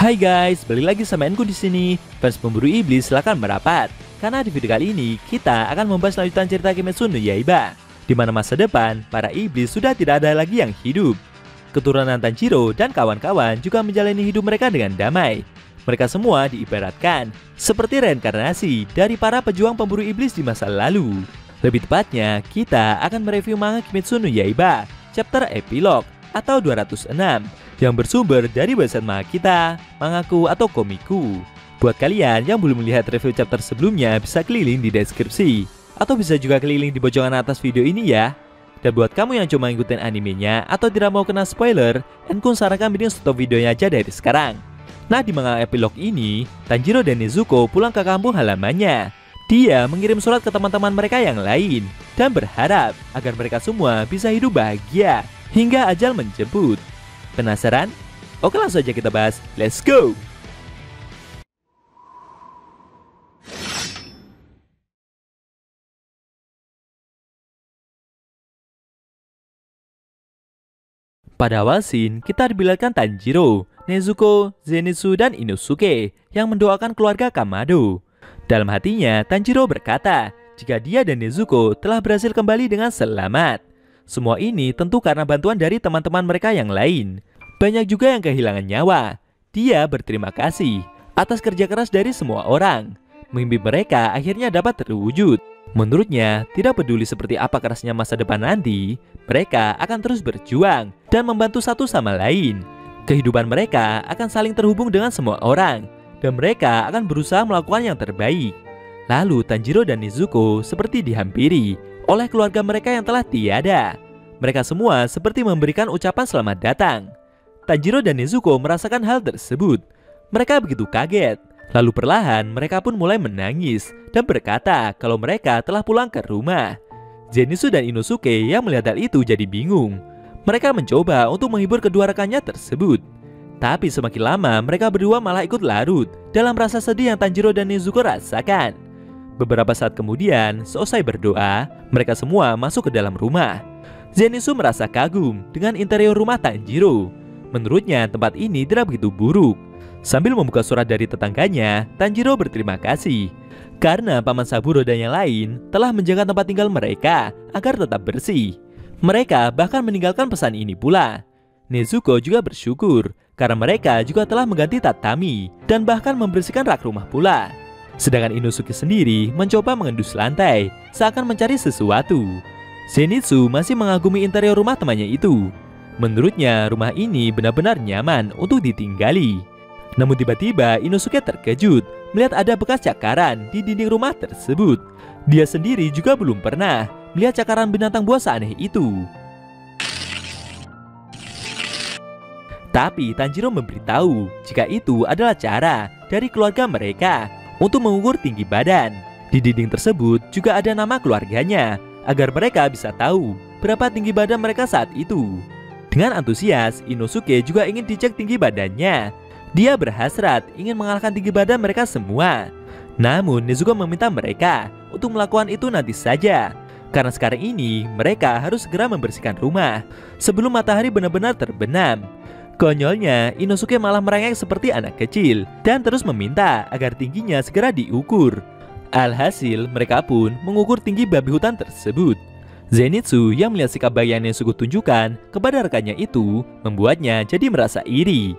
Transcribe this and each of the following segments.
Hai guys, balik lagi sama Enku di sini. Fans pemburu iblis silakan merapat. Karena di video kali ini kita akan membahas lanjutan cerita Kimetsu no Yaiba, di mana masa depan para iblis sudah tidak ada lagi yang hidup. Keturunan Tanjiro dan kawan-kawan juga menjalani hidup mereka dengan damai. Mereka semua diibaratkan seperti reinkarnasi dari para pejuang pemburu iblis di masa lalu. Lebih tepatnya, kita akan mereview manga Kimetsu no Yaiba chapter epilog atau 206 yang bersumber dari website manga kita, Mangaku atau Komiku. Buat kalian yang belum melihat review chapter sebelumnya, bisa keliling di deskripsi atau bisa juga keliling di pojokan atas video ini ya. Dan buat kamu yang cuma ngikutin animenya atau tidak mau kena spoiler, Enku sarankan mending stop videonya aja dari sekarang. Nah, di manga epilog ini, Tanjiro dan Nezuko pulang ke kampung halamannya. Dia mengirim surat ke teman-teman mereka yang lain dan berharap agar mereka semua bisa hidup bahagia hingga ajal menjemput. Penasaran? Oke, langsung aja kita bahas. Let's go! Pada awal scene, kita diperlihatkan Tanjiro, Nezuko, Zenitsu, dan Inosuke yang mendoakan keluarga Kamado. Dalam hatinya, Tanjiro berkata jika dia dan Nezuko telah berhasil kembali dengan selamat. Semua ini tentu karena bantuan dari teman-teman mereka yang lain. Banyak juga yang kehilangan nyawa. Dia berterima kasih atas kerja keras dari semua orang. Mimpi mereka akhirnya dapat terwujud. Menurutnya, tidak peduli seperti apa kerasnya masa depan nanti, mereka akan terus berjuang dan membantu satu sama lain. Kehidupan mereka akan saling terhubung dengan semua orang, dan mereka akan berusaha melakukan yang terbaik. Lalu Tanjiro dan Nezuko seperti dihampiri oleh keluarga mereka yang telah tiada. Mereka semua seperti memberikan ucapan selamat datang. Tanjiro dan Nezuko merasakan hal tersebut. Mereka begitu kaget. Lalu perlahan mereka pun mulai menangis dan berkata kalau mereka telah pulang ke rumah. Zenitsu dan Inosuke yang melihat hal itu jadi bingung. Mereka mencoba untuk menghibur kedua rekannya tersebut. Tapi semakin lama mereka berdua malah ikut larut dalam rasa sedih yang Tanjiro dan Nezuko rasakan. Beberapa saat kemudian, selesai berdoa, mereka semua masuk ke dalam rumah. Zenitsu merasa kagum dengan interior rumah Tanjiro. Menurutnya tempat ini tidak begitu buruk. Sambil membuka surat dari tetangganya, Tanjiro berterima kasih karena Paman Saburo dan yang lain telah menjaga tempat tinggal mereka agar tetap bersih. Mereka bahkan meninggalkan pesan ini pula. Nezuko juga bersyukur karena mereka juga telah mengganti tatami dan bahkan membersihkan rak rumah pula. Sedangkan Inosuke sendiri mencoba mengendus lantai seakan mencari sesuatu. Zenitsu masih mengagumi interior rumah temannya itu. Menurutnya rumah ini benar-benar nyaman untuk ditinggali. Namun tiba-tiba Inosuke terkejut melihat ada bekas cakaran di dinding rumah tersebut. Dia sendiri juga belum pernah melihat cakaran binatang buas seaneh itu. Tapi Tanjiro memberitahu jika itu adalah cara dari keluarga mereka untuk mengukur tinggi badan. Di dinding tersebut juga ada nama keluarganya agar mereka bisa tahu berapa tinggi badan mereka saat itu. Dengan antusias, Inosuke juga ingin dicek tinggi badannya. Dia berhasrat ingin mengalahkan tinggi badan mereka semua. Namun Nezuko meminta mereka untuk melakukan itu nanti saja, karena sekarang ini mereka harus segera membersihkan rumah sebelum matahari benar-benar terbenam. Konyolnya, Inosuke malah merengek seperti anak kecil dan terus meminta agar tingginya segera diukur. Alhasil, mereka pun mengukur tinggi babi hutan tersebut. Zenitsu yang melihat sikap baik yang Nezuko tunjukkan kepada rekannya itu membuatnya jadi merasa iri.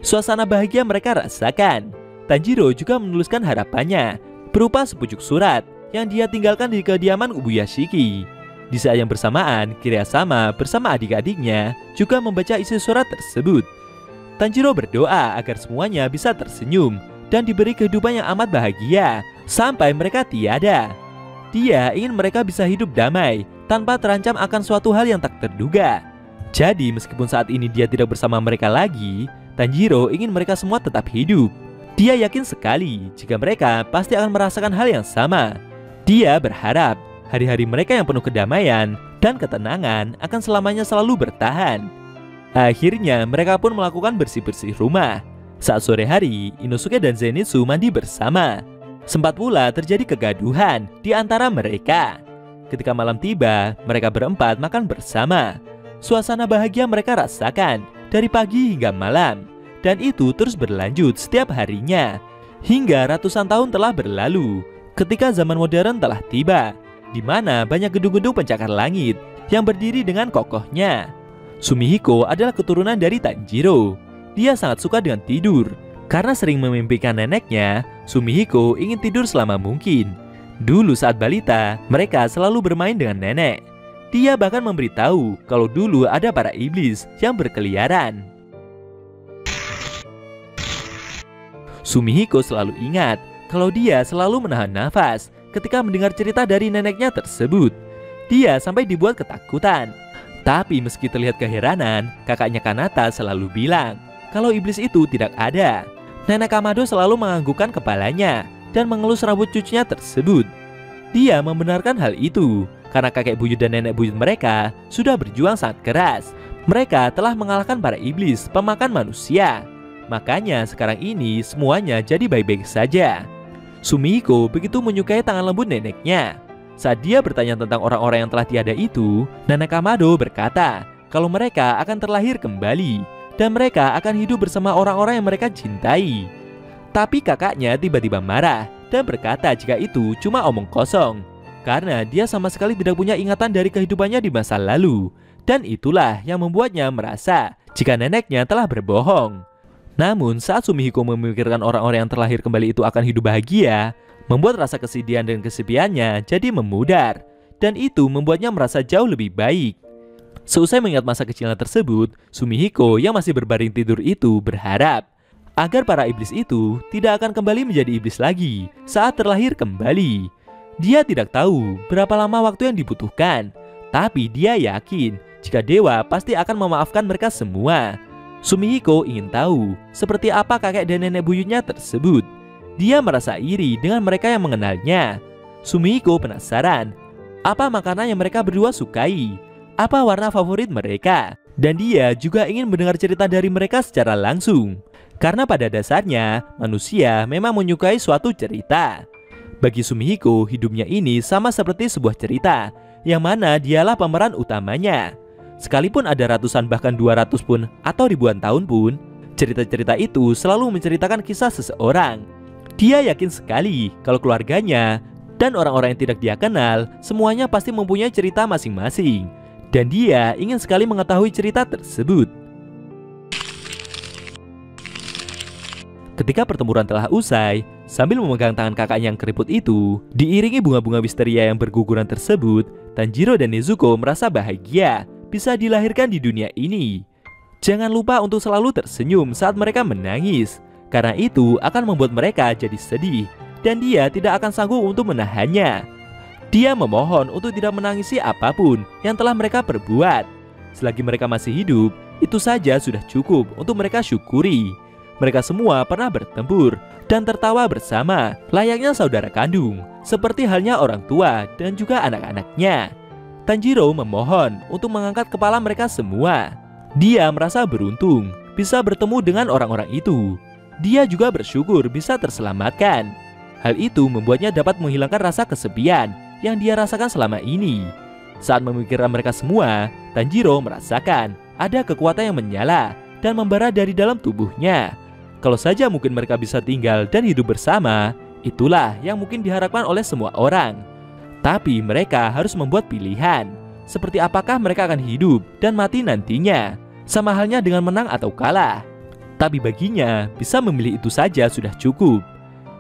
Suasana bahagia mereka rasakan. Tanjiro juga menuliskan harapannya berupa sepucuk surat yang dia tinggalkan di kediaman Ubuya Shiki. Di saat yang bersamaan, Kirasama bersama adik-adiknya juga membaca isi surat tersebut. Tanjiro berdoa agar semuanya bisa tersenyum dan diberi kehidupan yang amat bahagia sampai mereka tiada. Dia ingin mereka bisa hidup damai tanpa terancam akan suatu hal yang tak terduga. Jadi meskipun saat ini dia tidak bersama mereka lagi, Tanjiro ingin mereka semua tetap hidup. Dia yakin sekali jika mereka pasti akan merasakan hal yang sama. Dia berharap hari-hari mereka yang penuh kedamaian dan ketenangan akan selamanya selalu bertahan. Akhirnya mereka pun melakukan bersih-bersih rumah. Saat sore hari, Inosuke dan Zenitsu mandi bersama. Sempat pula terjadi kegaduhan di antara mereka. Ketika malam tiba, mereka berempat makan bersama. Suasana bahagia mereka rasakan dari pagi hingga malam. dan itu terus berlanjut setiap harinya. Hingga ratusan tahun telah berlalu, ketika zaman modern telah tiba, di mana banyak gedung-gedung pencakar langit yang berdiri dengan kokohnya. Sumihiko adalah keturunan dari Tanjiro. Dia sangat suka dengan tidur. Karena sering memimpikan neneknya, Sumihiko ingin tidur selama mungkin. Dulu saat balita, mereka selalu bermain dengan nenek. Dia bahkan memberitahu kalau dulu ada para iblis yang berkeliaran. Sumihiko selalu ingat kalau dia selalu menahan nafas ketika mendengar cerita dari neneknya tersebut. Dia sampai dibuat ketakutan. Tapi meski terlihat keheranan, kakaknya Kanata selalu bilang kalau iblis itu tidak ada. Nenek Kamado selalu menganggukkan kepalanya dan mengelus rambut cucunya tersebut. Dia membenarkan hal itu karena kakek buyut dan nenek buyut mereka sudah berjuang sangat keras. Mereka telah mengalahkan para iblis pemakan manusia. Makanya sekarang ini semuanya jadi baik-baik saja. Sumihiko begitu menyukai tangan lembut neneknya. Saat dia bertanya tentang orang-orang yang telah tiada itu, Nenek Kamado berkata kalau mereka akan terlahir kembali dan mereka akan hidup bersama orang-orang yang mereka cintai. Tapi kakaknya tiba-tiba marah dan berkata jika itu cuma omong kosong, karena dia sama sekali tidak punya ingatan dari kehidupannya di masa lalu. Dan itulah yang membuatnya merasa jika neneknya telah berbohong. Namun saat Sumihiko memikirkan orang-orang yang terlahir kembali itu akan hidup bahagia, membuat rasa kesedihan dan kesepiannya jadi memudar. Dan itu membuatnya merasa jauh lebih baik. Seusai mengingat masa kecilnya tersebut, Sumihiko yang masih berbaring tidur itu berharap agar para iblis itu tidak akan kembali menjadi iblis lagi saat terlahir kembali. Dia tidak tahu berapa lama waktu yang dibutuhkan, tapi dia yakin jika dewa pasti akan memaafkan mereka semua. Sumihiko ingin tahu seperti apa kakek dan nenek buyutnya tersebut. Dia merasa iri dengan mereka yang mengenalnya. Sumihiko penasaran apa makanan yang mereka berdua sukai, apa warna favorit mereka, dan dia juga ingin mendengar cerita dari mereka secara langsung. Karena pada dasarnya manusia memang menyukai suatu cerita. Bagi Sumihiko, hidupnya ini sama seperti sebuah cerita yang mana dialah pemeran utamanya. Sekalipun ada ratusan bahkan 200 pun atau ribuan tahun pun, cerita-cerita itu selalu menceritakan kisah seseorang. Dia yakin sekali kalau keluarganya dan orang-orang yang tidak dia kenal semuanya pasti mempunyai cerita masing-masing. Dan dia ingin sekali mengetahui cerita tersebut. Ketika pertempuran telah usai, sambil memegang tangan kakaknya yang keriput itu, diiringi bunga-bunga wisteria yang berguguran tersebut, Tanjiro dan Nezuko merasa bahagia bisa dilahirkan di dunia ini. Jangan lupa untuk selalu tersenyum saat mereka menangis, karena itu akan membuat mereka jadi sedih, dan dia tidak akan sanggup untuk menahannya. Dia memohon untuk tidak menangisi apapun yang telah mereka perbuat. Selagi mereka masih hidup, itu saja sudah cukup untuk mereka syukuri. Mereka semua pernah bertempur dan tertawa bersama, layaknya saudara kandung, seperti halnya orang tua dan juga anak-anaknya. Tanjiro memohon untuk mengangkat kepala mereka semua. Dia merasa beruntung bisa bertemu dengan orang-orang itu. Dia juga bersyukur bisa terselamatkan. Hal itu membuatnya dapat menghilangkan rasa kesepian yang dia rasakan selama ini. Saat memikirkan mereka semua, Tanjiro merasakan ada kekuatan yang menyala dan membara dari dalam tubuhnya. Kalau saja mungkin mereka bisa tinggal dan hidup bersama, itulah yang mungkin diharapkan oleh semua orang. Tapi mereka harus membuat pilihan, seperti apakah mereka akan hidup dan mati nantinya, sama halnya dengan menang atau kalah. Tapi baginya, bisa memilih itu saja sudah cukup.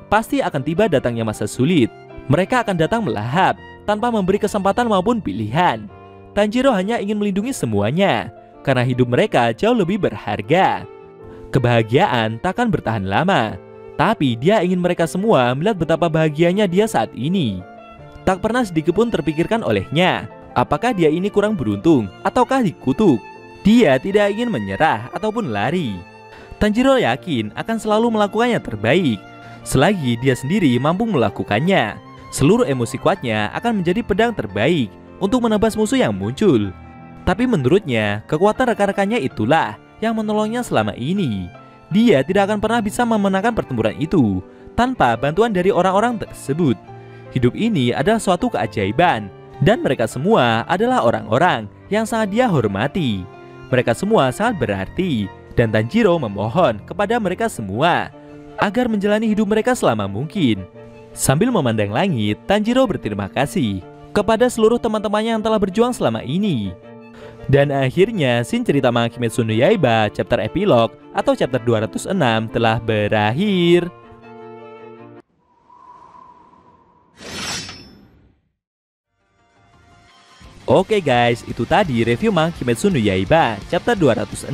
Pasti akan tiba datangnya masa sulit. Mereka akan datang melahap, tanpa memberi kesempatan maupun pilihan. Tanjiro hanya ingin melindungi semuanya, karena hidup mereka jauh lebih berharga. Kebahagiaan takkan bertahan lama, tapi dia ingin mereka semua melihat betapa bahagianya dia saat ini. Tak pernah sedikit pun terpikirkan olehnya, apakah dia ini kurang beruntung ataukah dikutuk. Dia tidak ingin menyerah ataupun lari. Tanjiro yakin akan selalu melakukan yang terbaik, selagi dia sendiri mampu melakukannya. Seluruh emosi kuatnya akan menjadi pedang terbaik untuk menebas musuh yang muncul. Tapi menurutnya, kekuatan rekan-rekannya itulah yang menolongnya selama ini. Dia tidak akan pernah bisa memenangkan pertempuran itu tanpa bantuan dari orang-orang tersebut. Hidup ini adalah suatu keajaiban, dan mereka semua adalah orang-orang yang sangat dia hormati. Mereka semua sangat berarti, Dan Tanjiro memohon kepada mereka semua agar menjalani hidup mereka selama mungkin. Sambil memandang langit, Tanjiro berterima kasih kepada seluruh teman-temannya yang telah berjuang selama ini. Dan akhirnya scene cerita manga Kimetsu no Yaiba chapter epilog atau chapter 206 telah berakhir. Oke guys, itu tadi review manga Kimetsu no Yaiba chapter 206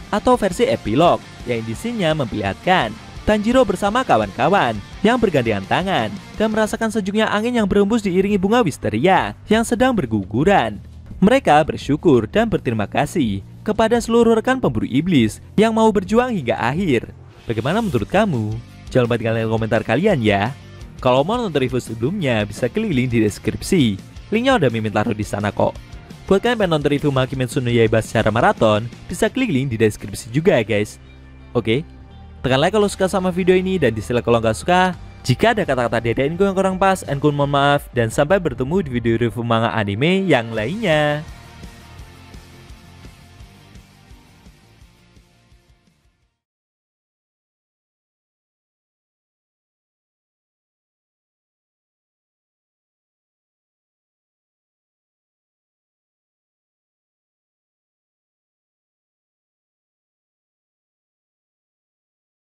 atau versi epilog yang isinya memperlihatkan Tanjiro bersama kawan-kawan yang bergandengan tangan dan merasakan sejuknya angin yang berembus diiringi bunga wisteria yang sedang berguguran. Mereka bersyukur dan berterima kasih kepada seluruh rekan pemburu iblis yang mau berjuang hingga akhir. Bagaimana menurut kamu? Jangan lupa tinggalkan komentar kalian ya. Kalau mau nonton review sebelumnya bisa klik link di deskripsi. Linknya udah Mimin taruh di sana kok. Buat kalian pengen nonton review manga Kimetsu no Yaiba secara maraton, bisa klik link di deskripsi juga ya guys. Oke, tekan like kalau suka sama video ini dan dislike kalau nggak suka. Jika ada kata-kata dedainku yang kurang pas, Enkun mohon maaf dan sampai bertemu di video review manga anime yang lainnya.